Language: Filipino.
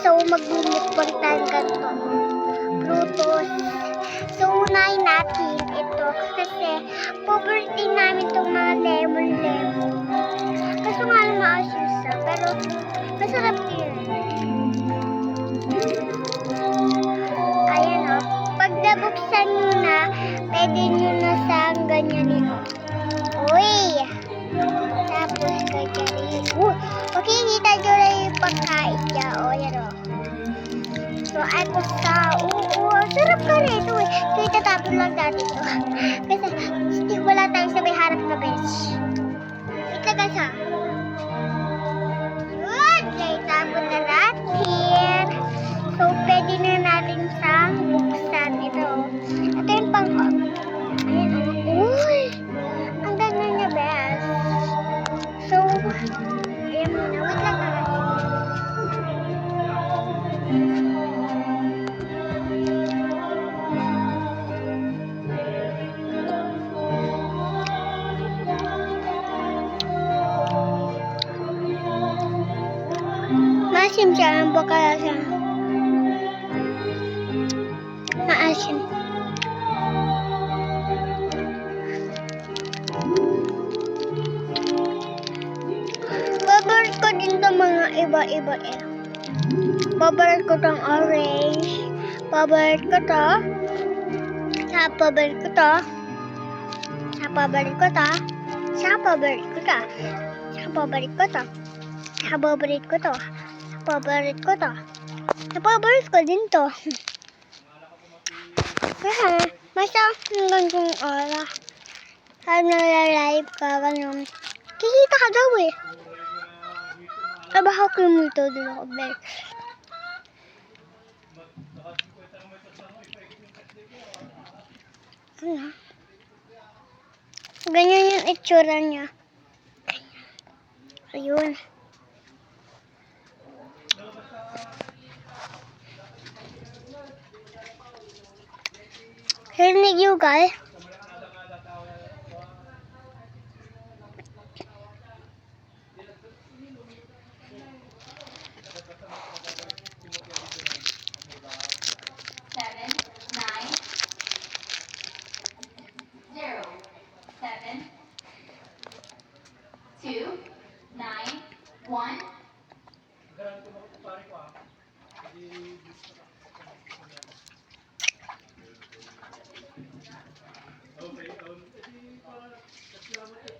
So, magbubukbang tayo ganito. Frutos. So, unahin natin ito kasi poverty namin itong mga lemon. Kaso nga lang maasin siya, pero masarap din. Ayan o. Pag nabuksan nyo na, pwede nyo na sa ganyan nito. Uy! Tapos ganyan. Okay, kita nyo na yung pagkain niya. O, yan o. So, ako sa sarap ka rin ito eh. So, itatapon lang natin ito. Kasi, wala tayo sa may harap na bench. Itaga siya. Good! Kaya itapon na natin. So, pwede na natin siyang buksan ito. Ito yung pang... Ayan o. Uy! Ang ganda niya, best. So, ayan muna. Wait lang ka. Maasim siya. Ang bakala siya. Maasim. Babarat ko din ito mga iba-iba eh. Babarat ko itong orange. Babarat ko ito. Papabarit ko to. Papabarit ko to. Papabarit ko to. Papabarit ko to. Papabarit ko to. Papabarit ko to. Papabarit ko din to. Kasi, masarap yung ganitong oras. Sabi nalalive ka, ganun. Kikita ka daw eh. Baka kumito din ako, Bel. Ano? Ganyan yung itsura niya. Ayun. Herinig yung guys. Okay,